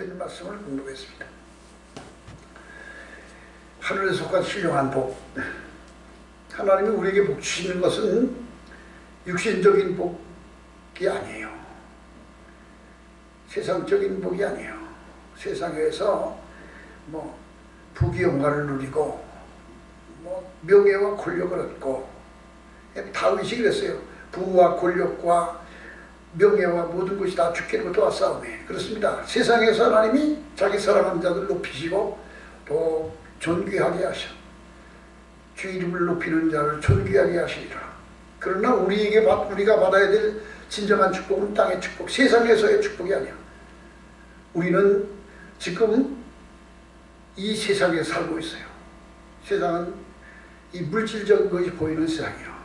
있는 말씀을 공부했습니다. 하늘에 속한 신령한 복. 하나님이 우리에게 복 주시는 것은 육신적인 복이 아니에요. 세상적인 복이 아니에요. 세상에서 뭐 부귀 영화를 누리고 뭐 명예와 권력을 얻고, 다윗이 그랬어요. 부와 권력과 명예와 모든 것이 다 주께로부터 왔사오매. 그렇습니다. 세상에서 하나님이 자기 사랑하는 자들 높이시고 또 존귀하게 하셔. 주 이름을 높이는 자를 존귀하게 하시리라. 그러나 우리가 받아야 될 진정한 축복은 땅의 축복, 세상에서의 축복이 아니야. 우리는 지금 이 세상에 살고 있어요. 세상은 이 물질적인 것이 보이는 세상이에요.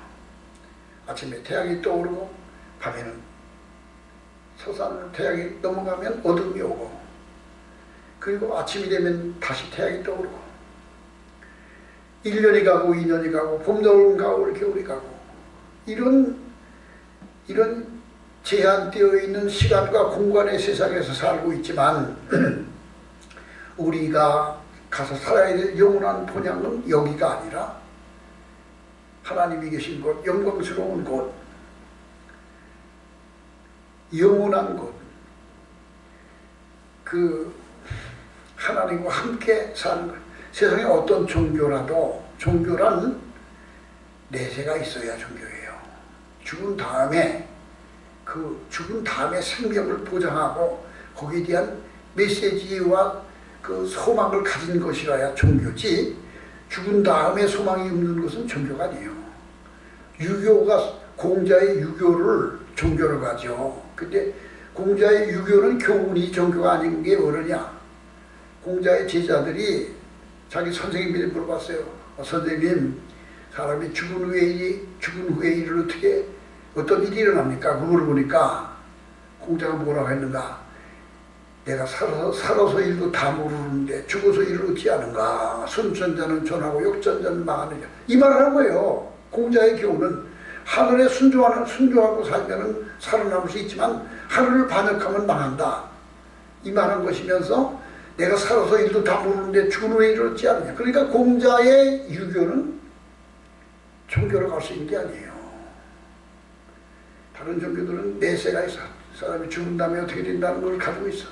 아침에 태양이 떠오르고 밤에는 서산을 태양이 넘어가면 어둠이 오고, 그리고 아침이 되면 다시 태양이 떠오르고, 1년이 가고 2년이 가고 봄, 여름, 가을, 겨울이 가고, 이런 제한되어 있는 시간과 공간의 세상에서 살고 있지만 우리가 가서 살아야 될 영원한 본향은 여기가 아니라 하나님이 계신 곳, 영광스러운 곳, 영원한 곳, 그 하나님과 함께 사는 것. 세상에 어떤 종교라도 종교란 내세가 있어야 종교예요. 죽은 다음에 그 죽은 다음에 생명을 보장하고 거기에 대한 메시지와 그 소망을 가진 것이라야 종교지, 죽은 다음에 소망이 없는 것은 종교가 아니에요. 유교가 공자의 유교를 종교로 가죠. 근데 공자의 유교는 교훈이 종교가 아닌 게 뭐느냐. 공자의 제자들이 자기 선생님들이 물어봤어요. 선생님, 사람이 죽은 후에 일을 어떤 일이 일어납니까? 그걸 보니까 공자가 뭐라고 했는가. 내가 살아서 일도 다 모르는데 죽어서 일을 얻지 않은가. 순천자는 존하고 역전자는 망하느냐. 이 말을 한 거예요. 공자의 교훈은 하늘에 순종하고 살면 살아남을 수 있지만 하늘을 반역하면 망한다. 이 말한 것이면서 내가 살아서 일도 다 모르는데 죽은 후에 일을 얻지 않느냐. 그러니까 공자의 유교는 종교로 갈 수 있는 게 아니에요. 다른 종교들은 내세가 있어. 사람이 죽은 다음에 어떻게 된다는 걸 가지고 있어.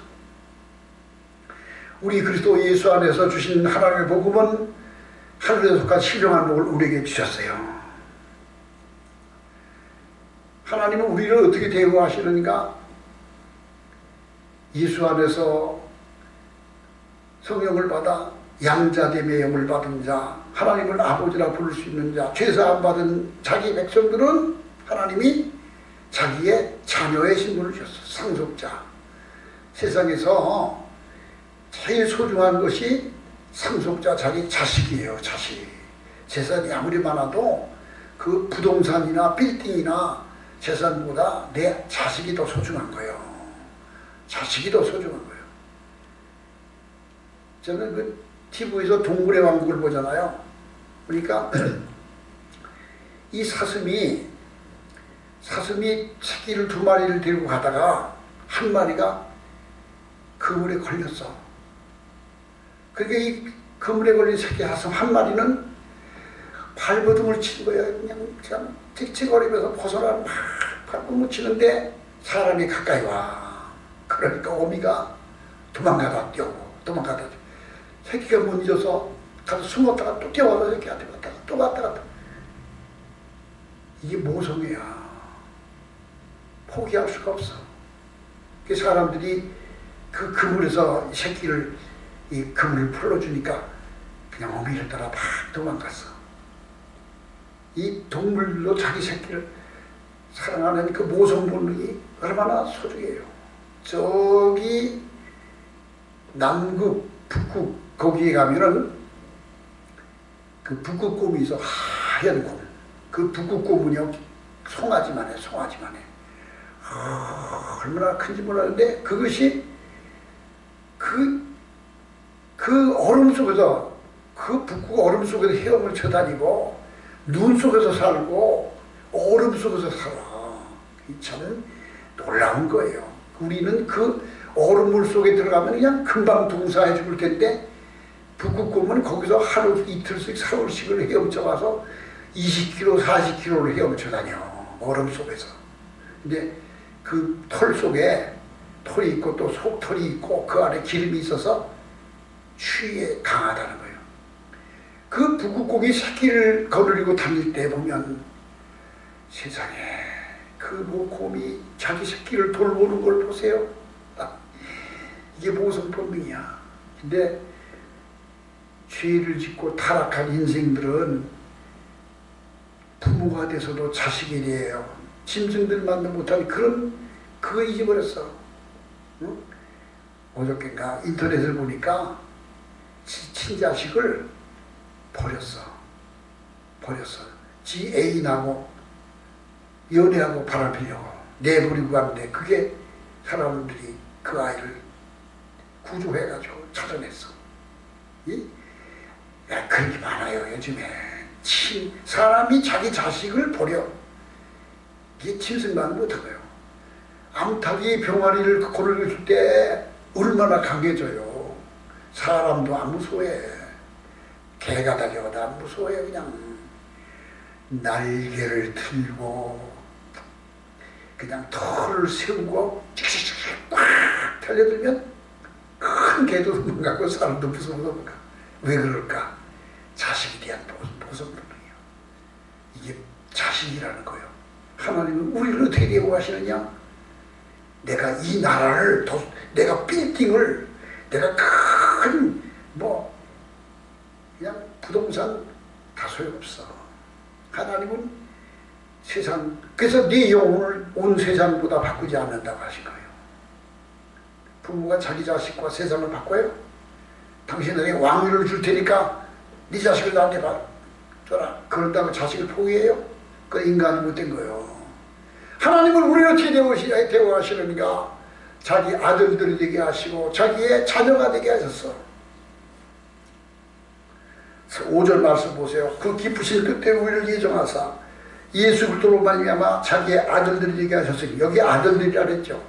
우리 그리스도 예수 안에서 주신 하나님의 복음은 하늘에 속한 신령한 복을 우리에게 주셨어요. 하나님은 우리를 어떻게 대우하시는가? 예수 안에서 성령을 받아 양자됨의 영을 받은 자, 하나님을 아버지라 부를 수 있는 자, 죄사함 받은 자기 백성들은 하나님이 자기의 자녀의 신분을 주셨어. 상속자. 세상에서 제일 소중한 것이 상속자, 자기 자식이에요. 자식. 재산이 아무리 많아도 그 부동산이나 빌딩이나 재산보다 내 자식이 더 소중한 거예요. 자식이 더 소중한 거예요. 저는 그 TV에서 동물의 왕국을 보잖아요. 그러니까 이 사슴이 새끼를 2마리를 데리고 가다가 한 마리가 그물에 걸렸어. 그러니까 이 그물에 걸린 새끼 사슴 한 마리는 발버둥을 친 거야. 그냥 틱틱거리면서 벗어나 막 발버둥을 치는데 사람이 가까이 와. 그러니까 어미가 도망가다 뛰고 새끼가 못 잊어서 가서 숨었다가 또 뛰어와서 새끼한테 갔다가 또 갔다가. 이게 모성애야. 포기할 수가 없어. 그 사람들이 그 그물에서 새끼를 이 그물을 풀어주니까 그냥 어미를 따라 막 도망갔어. 이 동물로 자기 새끼를 사랑하는 그 모성 본능이 얼마나 소중해요. 저기 남극, 북극 거기에 가면은 그 북극곰이 있어. 하얀 곰. 그 북극곰은요 송아지만 해. 얼마나 큰지 몰랐는데 그것이 그 얼음 속에서, 그 북극 얼음 속에서 헤엄을 쳐다니고 눈 속에서 살고 얼음 속에서 살아. 참 놀라운 거예요. 우리는 그 얼음물 속에 들어가면 그냥 금방 동사해 죽을 텐데 북극곰은 거기서 하루 이틀씩 사흘씩을 헤엄쳐 와서 20km, 40km를 헤엄쳐 다녀. 얼음 속에서. 근데 그 털 속에 털이 있고 또 속털이 있고 그 안에 기름이 있어서 추위에 강하다는 거예요. 그 북극곰이 새끼를 거느리고 다닐 때 보면 세상에 그 곰이 자기 새끼를 돌보는 걸 보세요. 이게 모성 본능이야. 근데 죄를 짓고 타락한 인생들은 부모가 돼서도 자식이 돼요. 짐승들만도 못한 그거 잊어버렸어. 응? 어저께인가 인터넷을 보니까 친자식을 버렸어. 지 애인하고 연애하고 바람피려고 내버리고 갔는데 그게 사람들이 그 아이를 구조해가지고 찾아냈어. 그런 게 많아요 요즘에. 사람이 자기 자식을 버려. 이게 짐승만 못한 거예요. 암탉이 병아리를 고르줄 때 얼마나 강해져요. 사람도 안 무서워해. 개가 달려가도 안 무서워해. 그냥 날개를 틀고 그냥 털을 세우고 꽉 달려들면 큰 개도 도망가고 사람도 무서워서 도망가. 왜 그럴까? 자식에 대한 보성본능이에요. 이게 자식이라는 거예요. 하나님은 우리를 어떻게 대우하시느냐? 내가 이 나라를 내가 빌딩을 내가 큰 그냥 부동산 다 소용없어. 하나님은 세상, 그래서 네 영혼을 온 세상보다 바꾸지 않는다고 하신 거예요. 부모가 자기 자식과 세상을 바꿔요? 당신에게 왕위를 줄 테니까 네 자식을 나한테 줘라. 그런다고 자식을 포기해요? 그 인간이 못된 거예요. 하나님은 우리를 어떻게 대우하시는가? 자기 아들들이 되게 하시고 자기의 자녀가 되게 하셨어. 5절 말씀 보세요. 그 기쁘신 그때 우리를 예정하사 예수 그리스도로 말미암아 자기의 아들들이 되게 하셨으니, 여기 아들들이라 그랬죠.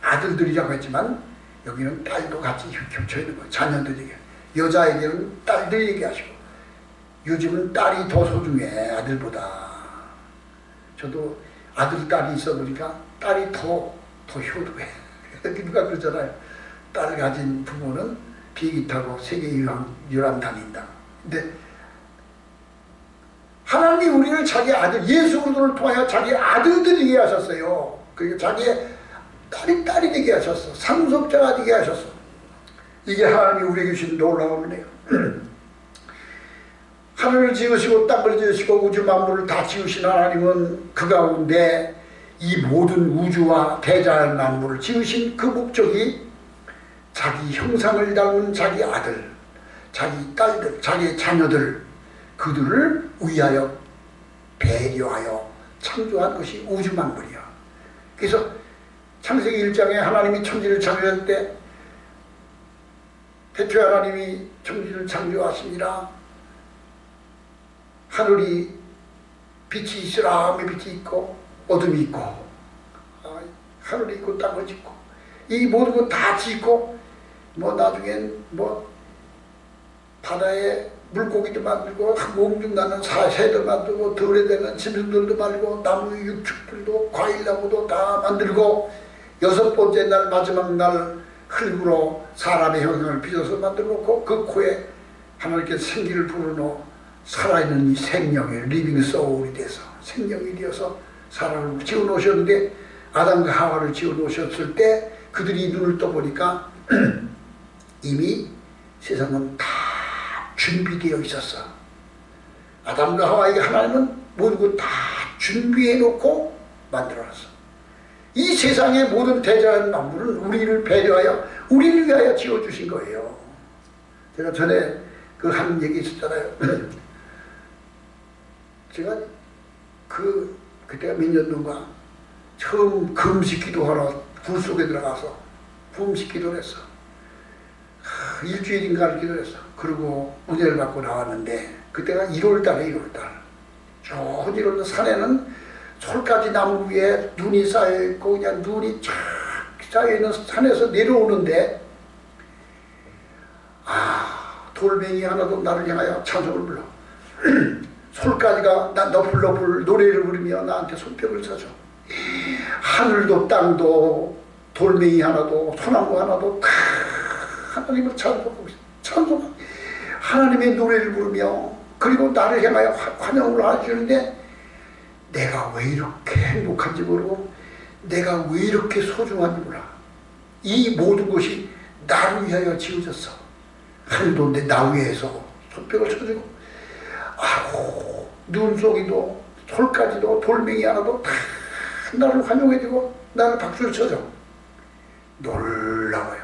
아들들이라고 했지만 여기는 딸도 같이 겹쳐 있는 거예요. 자녀들에게. 여자에게는 딸들 얘기하시고, 요즘은 딸이 더 소중해 아들보다. 저도 아들 딸이 있어 보니까 딸이 더 효도해. 누가 그러잖아요. 딸을 가진 부모는 비행기 타고 세계 유람 다닌다. 근데 하나님이 우리를 자기 아들 예수 그리스도를 통하여 자기 아들들이게 하셨어요. 그리고 자기의 딸이 되게 하셨어. 상속자가 되게 하셨어. 이게 하나님이 우리에게 주신 놀라운 은혜예요. 하늘을 지으시고 땅을 지으시고 우주 만물을 다 지으신 하나님은 그 가운데 이 모든 우주와 대자연 만물을 지으신 그 목적이 자기 형상을 닮은 자기 아들, 자기 딸들, 자기 자녀들, 그들을 위하여 배려하여 창조한 것이 우주 만물이야. 그래서 창세기 1장에 하나님이 천지를 창조할 때 태초에 하나님이 천지를 창조하시니라 하늘이 빛이 있으라 하며 빛이 있고 어둠이 있고, 하늘이 있고 땅을 짓고 이 모든 것 다 짓고 나중엔 바다에 물고기도 만들고 몸중 나는 새도 만들고 들에 되는 짐승들도 만들고 나무 육축들도 과일나무도 다 만들고, 6번째 날 마지막 날 흙으로 사람의 형상을 빚어서 만들어 놓고 그 코에 하나님께 생기를 불어넣어 살아있는 이 생명의 리빙 소울이 돼서 생명이 되어서 사람을 지어놓으셨는데, 아담과 하와를 지어놓으셨을 때 그들이 눈을 떠보니까 이미 세상은 다 준비되어 있었어. 아담과 하와에게 하나님은 모든 것 다 준비해 놓고 만들어놨어. 이 세상의 모든 대자연 만물은 우리를 배려하여 우리를 위하여 지어주신 거예요. 제가 전에 그 한 얘기 있었잖아요. 제가 그때가 몇 년도인가 처음 금식 기도하러 굴 속에 들어가서 금식 기도를 했어. 일주일인가를 기도했어. 그리고 은혜를 받고 나왔는데 그때가 1월달에 1월달. 좋은 1월달 산에는 솔가지 나무 위에 눈이 쌓여있고 그냥 눈이 쫙 십자가에 있는 산에서 내려오는데 돌멩이 하나도 나를 향하여 찬송을 불러. 솔까지가 너풀너풀 노래를 부르며 나한테 손뼉을 쳐줘. 하늘도 땅도 돌멩이 하나도 소나무 하나도 다 하나님을 찬송하고 하나님의 노래를 부르며 그리고 나를 향하여 환영을 해주는데 내가 왜 이렇게 행복한지 모르고 내가 왜 이렇게 소중한지 몰라. 이 모든 것이 나를 위하여 지어졌어. 하늘도 나 위에서 손뼉을 쳐주고 눈 속이도 솔까지도 돌멩이 하나도 다 나를 환영해주고 나를 박수를 쳐줘. 놀라워요.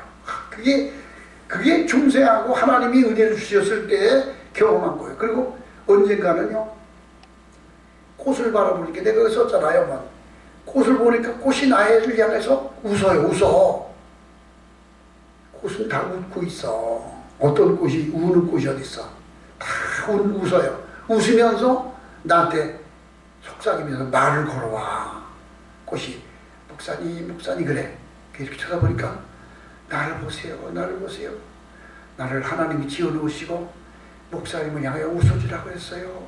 그게 중생하고 하나님이 은혜를 주셨을 때 경험한 거예요. 그리고 언젠가는요 꽃을 바라보니까 내가 거기 썼잖아요. 꽃을 보니까 꽃이 나를 향해서 웃어. 꽃은 다 웃고 있어. 어떤 꽃이 우는 꽃이 어디 있어? 다 웃어요. 웃으면서 나한테 속삭이면서 말을 걸어와. 꽃이 목사님 그래. 이렇게 쳐다보니까 나를 보세요. 나를 하나님이 지어놓으시고 목사님을 향하여 웃어주라고 했어요.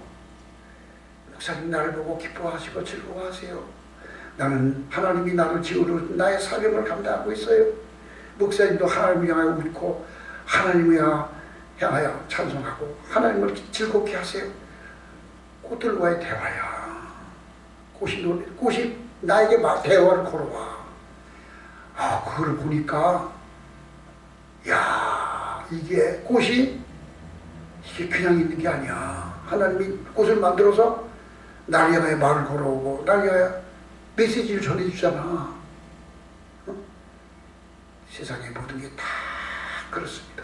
목사님 나를 보고 기뻐하시고 즐거워하세요. 나는 하나님이 나를 지어놓은 나의 사명을 감당하고 있어요. 목사님도 하나님을 향하여 웃고 하나님을 향하여 찬송하고 하나님을 즐겁게 하세요. 꽃들과의 대화야. 꽃이 나에게 대화를 걸어와. 그걸 보니까 이게 꽃이 이게 그냥 있는 게 아니야. 하나님이 꽃을 만들어서 나를 향하여 말을 걸어오고 나를 향하여 메시지를 전해주잖아. 세상의 모든 게 다 그렇습니다.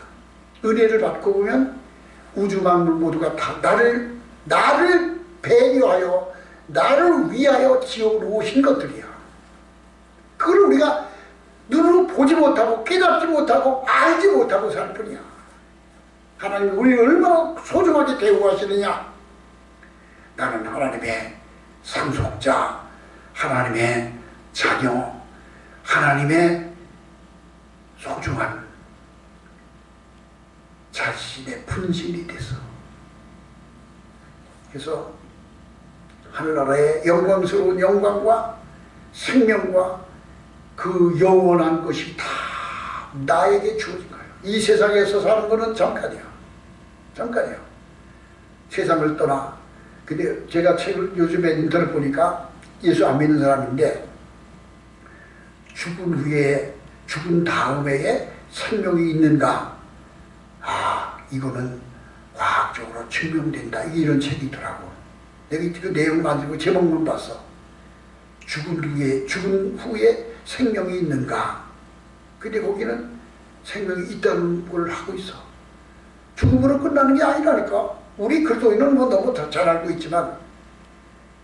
은혜를 받고 보면 우주 만물 모두가 다 나를 배려하여 나를 위하여 지어놓으신 것들이야. 그걸 우리가 눈으로 보지 못하고 깨닫지 못하고 알지 못하고 살 뿐이야. 하나님이 우리를 얼마나 소중하게 대우하시느냐. 나는 하나님의 상속자, 하나님의 자녀, 하나님의 소중한 자신의 분신이 돼서. 그래서 하늘나라의 영광스러운 영광과 생명과 그 영원한 것이 다 나에게 주어진 거예요. 이 세상에서 사는 거는 잠깐이야. 세상을 떠나. 근데 제가 책을 요즘에 인터넷 보니까 예수 안 믿는 사람인데 죽은 다음에 생명이 있는가? 이거는 과학적으로 증명된다. 이런 책이 있더라고. 내가 그 내용 가지고 제목만 봤어. 죽은 후에 생명이 있는가? 근데 거기는 생명이 있다는 걸 하고 있어. 죽음으로 끝나는 게 아니라니까. 우리 그리스도인은 너무 잘 알고 있지만,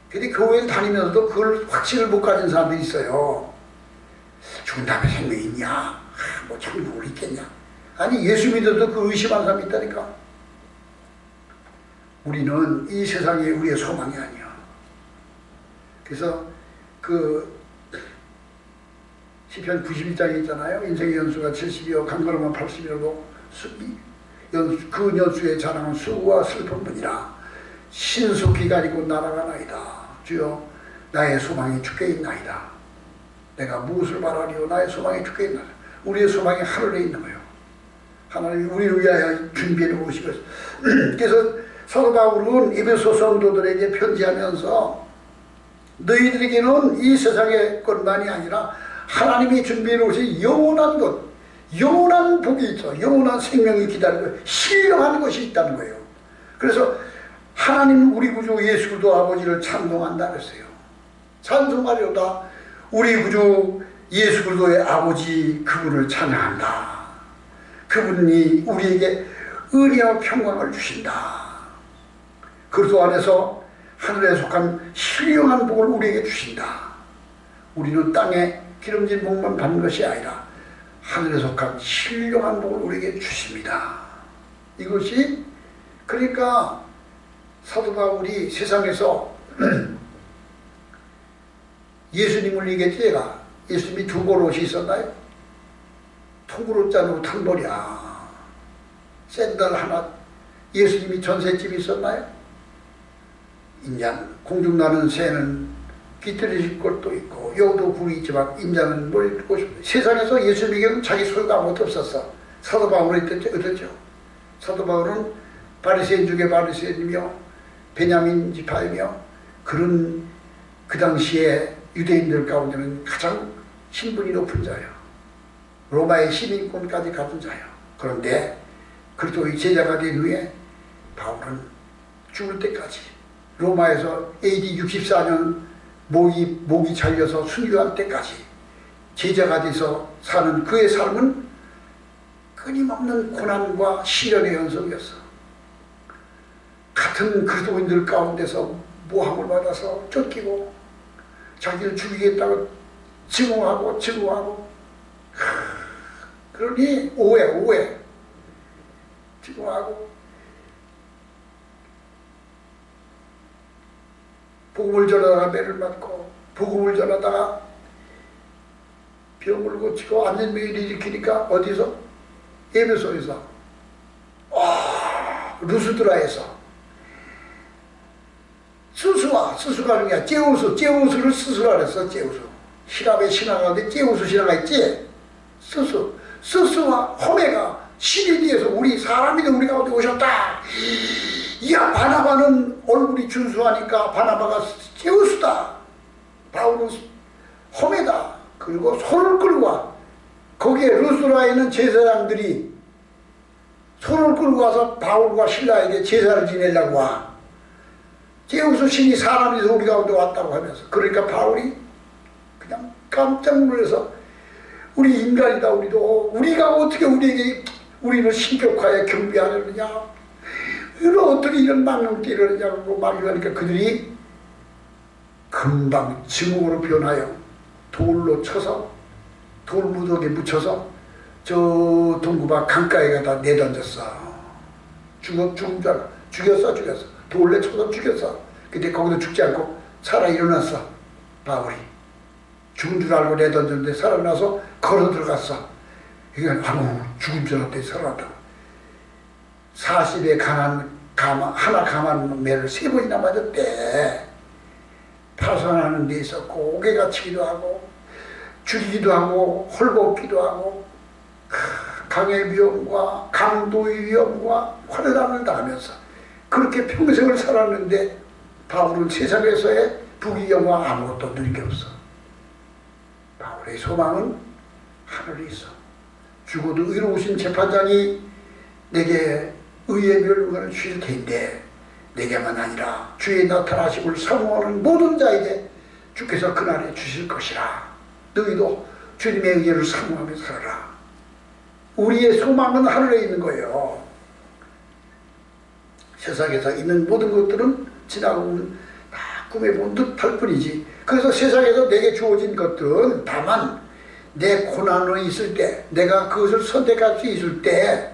근데 교회에 다니면서도 그걸 확신을 못 가진 사람들이 있어요. 죽은 다음에 생명이 있냐? 천국을 있겠냐? 아니, 예수 믿어도 그 의심하는 사람이 있다니까. 우리는 이 세상에 우리의 소망이 아니야. 그래서 시편 91장에 있잖아요. 인생의 연수가 70이요 강건하면 80이라도 그 연수의 자랑은 수고와 슬픔뿐이라. 신속히 가지고 날아가나이다. 주여 나의 소망이 주께 있나이다. 내가 무엇을 바라리요? 나의 소망이 주께 있나이다. 우리의 소망이 하늘에 있는 거예요. 하나님이 우리를 위하여 준비해 놓으시고. 그래서 사도 바울은 에베소 성도들에게 편지하면서 너희들에게는 이 세상의 것만이 아니라 하나님이 준비해 놓으신 영원한 것, 영원한 복이 있어. 영원한 생명이 기다리고 신령한 것이 있다는 거예요. 그래서 하나님 우리 구주 예수 그리스도 아버지를 찬송한다 그랬어요. 찬송하려다 우리 구주 예수 그리스도의 아버지 그분을 찬양한다. 그분이 우리에게 은혜와 평강을 주신다. 그리스도 안에서 하늘에 속한 신령한 복을 우리에게 주신다. 우리는 땅에 기름진 복만 받는 것이 아니라 하늘에 속한 신령한 복을 우리에게 주십니다. 이것이 그러니까 사도 바울이 세상에서 예수님을 얘기했지. 제가 예수님이 두 번 옷이 있었나요? 통으로 짠 옷 한 벌이야. 샌들 하나. 예수님이 전셋집이 있었나요? 인자는 공중나는 새는 깃들이실 것도 있고 여우도 굴이 있지만 인자는 뭘 입고 싶어. 세상에서 예수님에게는 자기 소유가 아무것도 없었어. 사도 바울은 어땠죠? 사도 바울은 바리새인 중에 바리새인이며 베냐민 지파이며 그런 그 당시에 유대인들 가운데는 가장 신분이 높은 자예요. 로마의 시민권까지 가진 자예요. 그런데 그리스도의 제자가 된 후에 바울은 죽을 때까지 로마에서 AD 64년 목이 잘려서 순교할 때까지 제자가 돼서 사는 그의 삶은 끊임없는 고난과 시련의 연속이었어. 같은 그리스도인들 가운데서 모함을 받아서 쫓기고 자기를 죽이겠다고 증오하고 그러니 오해 증오하고 복음을 전하다가 매를 맞고 복음을 전하다가 병을 고치고 안전병을 일으키니까 어디서? 에베소에서 루스드라에서 스수가 아니야. 제우스를 스수라 그랬어. 제우스. 시랍의 신화 가운데 제우스 신화가 있지. 스수와 호메가 신이 뒤에서 우리 사람이 우리 가운데 오셨다. 이야, 바나바는 얼굴이 준수하니까 바나바가 제우스다. 바울은 호메다. 그리고 소를 끌고 와. 거기에 루스라에 있는 제사장들이 소를 끌고 와서 바울과 신라에게 제사를 지내려고 와. 제우스 신이 사람이 돼서 우리 가운데 왔다고 하면서. 그러니까 바울이 그냥 깜짝 놀라서 우리 인간이다. 우리가 어떻게 우리는 신격화에 경비하려느냐, 우리는 어떻게 이런 망령띠 이러느냐고 말하니까 그들이 금방 증오로 변하여 돌로 쳐서 돌무더기에 묻혀서 저 동구바 강가에 가다 내던졌어. 죽은 줄 알고 죽였어. 돌에 쳐서 죽였어. 근데 거기서 죽지 않고 살아 일어났어. 바울이 죽은 줄 알고 내던졌는데 살아나서 걸어 들어갔어. 이건 죽은 줄 알았더니 살아났다고. 40에 하나 감한 매를 3번이나 맞았대. 파산하는 데 있었고 옥에 갇히기도 하고 죽이기도 하고 헐벗기도 하고 강의 위험과 강도의 위험과 환난을 당하면서 그렇게 평생을 살았는데 바울은 세상에서의 부귀영화 아무것도 누린 게 없어. 바울의 소망은 하늘에 있어. 죽어도 의로우신 재판장이 내게 의의 멸관을 주실 텐데 내게만 아니라 주의 나타나심을 사모하는 모든 자에게 주께서 그날에 주실 것이라. 너희도 주님의 의를 사모하며 살아라. 우리의 소망은 하늘에 있는 거예요. 세상에서 있는 모든 것들은 지나가면 다 꿈에 본 듯 할 뿐이지. 그래서 세상에서 내게 주어진 것들은 다만 내 고난이 있을 때, 내가 그것을 선택할 수 있을 때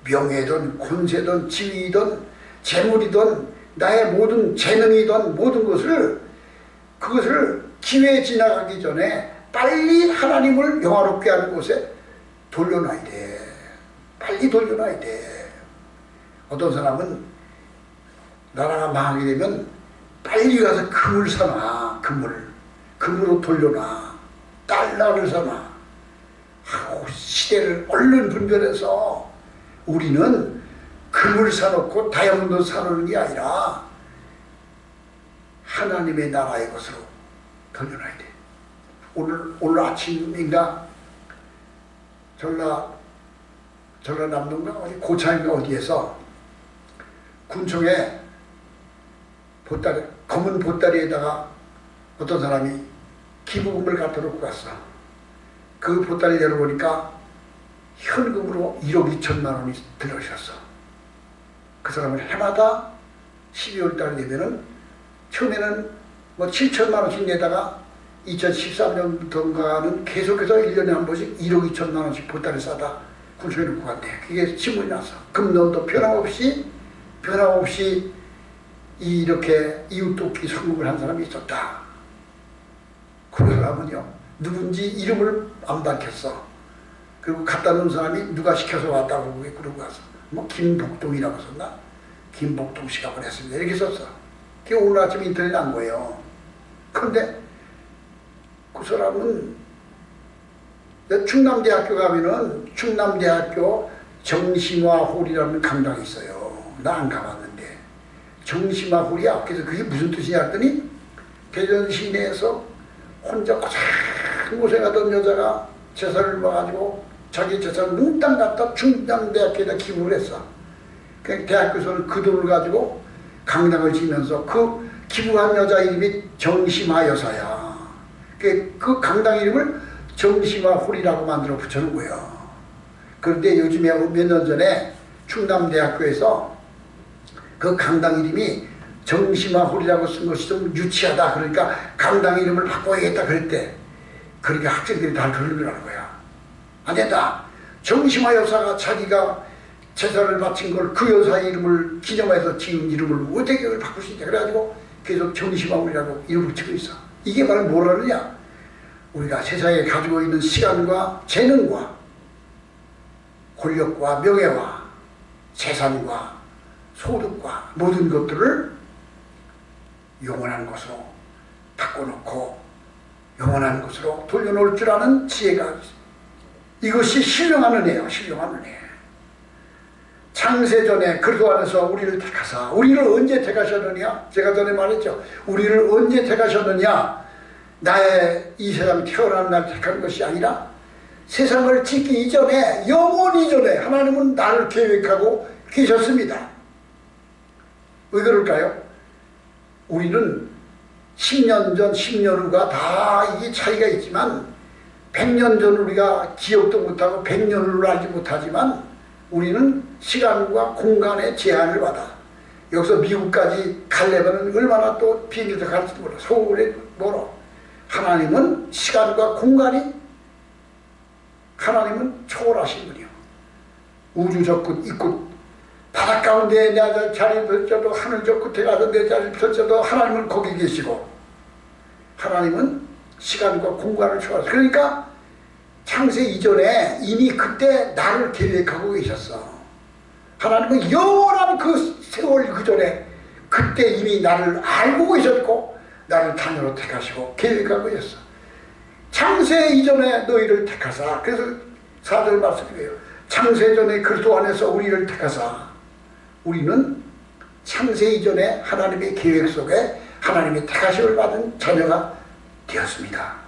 명예든 권세든 지위든 재물이든 나의 모든 재능이든 모든 그것을 기회 지나가기 전에 빨리 하나님을 영화롭게 하는 곳에 돌려놔야 돼. 빨리 돌려놔야 돼. 어떤 사람은 나라가 망하게 되면 빨리 가서 금을 사놔. 금으로 돌려놔. 달러를 사놔. 시대를 얼른 분별해서 우리는 금을 사놓고 다이아몬드 사놓는 게 아니라 하나님의 나라의 것으로 돌려놔야 돼. 오늘 아침인가 전라남도인가 고창인가 어디에서 군청에 검은 보따리에다가 어떤 사람이 기부금을 갖다 놓고 갔어. 그 보따리 내려보니까 현금으로 1억 2천만 원이 들어있었어. 그 사람은 해마다 12월 달 되면은 처음에는 7천만 원씩 내다가 2013년부터인가는 계속해서 1년에 한 번씩 1억 2천만 원씩 보따리 싸다 군청에 놓고 갔대. 그게 신문이 났어. 금년도 변함없이 이렇게 이웃돕기 성공을 한 사람이 있었다. 그 사람은요, 누군지 이름을 안 밝혔어. 그리고 갖다 놓은 사람이 누가 시켜서 왔다고 그러고 가서 뭐 김복동이라고 썼나? 김복동 씨가 보냈습니다. 이렇게 썼어. 그게 오늘 아침 인터넷에 난 거예요. 그런데 그 사람은 충남대학교 가면은 충남대학교 정심화홀이라는 강당이 있어요. 나 안 가봤는데 정심화홀이야. 그래서 그게 무슨 뜻이냐 했더니 대전 시내에서 혼자 고생하던 여자가 재산을 모아가지고 자기 재산을 몽땅 갖다 충남대학교에다 기부를 했어. 그 대학교에서는 그 돈을 가지고 강당을 지면서 그 기부한 여자 이름이 정심화 여사야. 그 강당 이름을 정심화 홀이라고 만들어 붙여놓은 거예요. 그런데 요즘에 몇 년 전에 충남대학교에서 그 강당 이름이 정심화 홀이라고 쓴 것이 좀 유치하다. 그러니까 강당 이름을 바꿔야겠다 그랬대. 그러니까 학생들이 다 그러더라는 거야. 안 된다. 정심화 여사가 자기가 제사를 바친 걸 그 여사 이름을 기념해서 지은 이름을 어떻게 그걸 바꿀 수 있냐. 그래가지고 계속 정심화 홀이라고 이름을 붙이고 있어. 이게 바로 뭐라느냐. 우리가 세상에 가지고 있는 시간과 재능과 권력과 명예와 재산과 소득과 모든 것들을 영원한 것으로 바꿔놓고 영원한 것으로 돌려놓을 줄 아는 지혜가 있습니다. 이것이 신령한 은혜예요. 신령한 은혜. 창세전에 그리스도 안에서 우리를 택하사. 우리를 언제 택하셨느냐? 제가 전에 말했죠. 우리를 언제 택하셨느냐? 나의 이 세상 태어나는 날 택한 것이 아니라 세상을 짓기 이전에, 영원 이전에 하나님은 나를 계획하고 계셨습니다. 왜 그럴까요? 우리는 10년 전, 10년 후가 다 이게 차이가 있지만 100년 전 우리가 기억도 못하고 100년 후를 알지 못하지만 우리는 시간과 공간의 제한을 받아. 여기서 미국까지 가려면 얼마나 또 비행기도 갈지도 몰라. 서울에 멀어. 하나님은 시간과 공간이, 하나님은 초월하신 분이요. 우주 저 끝, 이 끝, 바닷 가운데 내 자리 펼쳐도 하늘 저 끝에 가서 내 자리 펼쳐도 하나님은 거기 계시고, 하나님은 시간과 공간을 초월하셔. 그러니까 창세 이전에 이미 그때 나를 계획하고 계셨어. 하나님은 영원한 그 세월 그 전에 그때 이미 나를 알고 계셨고 나를 자녀로 택하시고 계획하고 계셨어. 창세 이전에 너희를 택하사. 그래서 4절 말씀이에요. 창세 전에 그리스도 안에서 우리를 택하사. 우리는 창세 이전에 하나님의 계획 속에 하나님의 택하심을 받은 자녀가 되었습니다.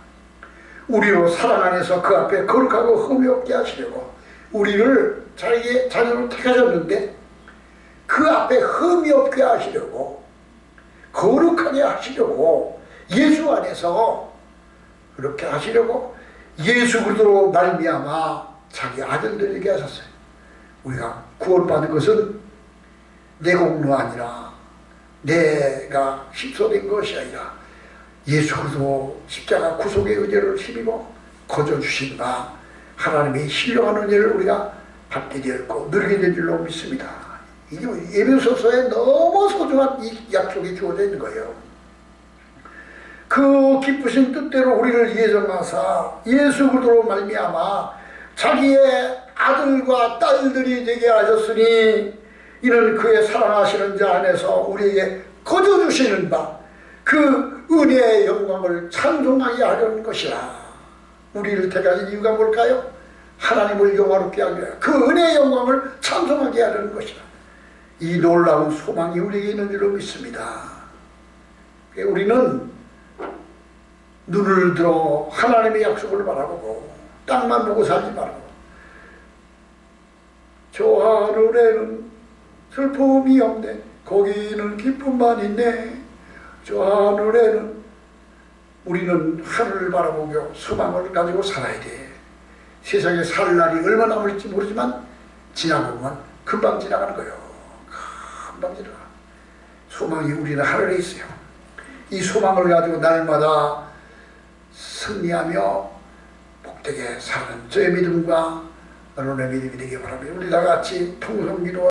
우리로 사랑 안에서 그 앞에 거룩하고 흠이 없게 하시려고 우리를 자기의 자녀로 택하셨는데 그 앞에 흠이 없게 하시려고 거룩하게 하시려고 예수 안에서 그렇게 하시려고 예수 그리스도로 말미암아 자기 아들들에게 하셨어요. 우리가 구원받은 것은 내 공로 아니라 내가 힘써낸 것이 아니라 예수 그리스도 십자가 구속의 은혜를 힘입어 거저주신 바 하나님의 신령한 은혜를 우리가 받게 되었고 누리게 된 줄로 믿습니다. 이게 에베소서에 너무 소중한 이 약속이 주어져 있는 거예요. 그 기쁘신 뜻대로 우리를 예정하사 예수 그리스도로 말미암아 자기의 아들과 딸들이 되게 하셨으니 이는 그의 사랑하시는 자 안에서 우리에게 거저주시는 바 그 은혜의 영광을 찬송하게 하려는 것이라. 우리를 택하신 이유가 뭘까요? 하나님을 영화롭게 하기 위하여 그 은혜의 영광을 찬송하게 하려는 것이라. 이 놀라운 소망이 우리에게 있는 줄로 믿습니다. 우리는 눈을 들어 하나님의 약속을 바라보고 땅만 보고 살지 말고 저 하늘에는 슬픔이 없네, 거기는 기쁨만 있네. 저 하늘에는 우리는 하늘을 바라보고 소망을 가지고 살아야 돼. 세상에 살 날이 얼마나 남을지 모르지만 지나보면 금방 지나가는 거예요. 금방 지나가. 소망이 우리는 하늘에 있어요. 이 소망을 가지고 날마다 승리하며 복되게 사는 저의 믿음과 여러분의 믿음이 되기 바랍니다. 우리 다 같이 통성기도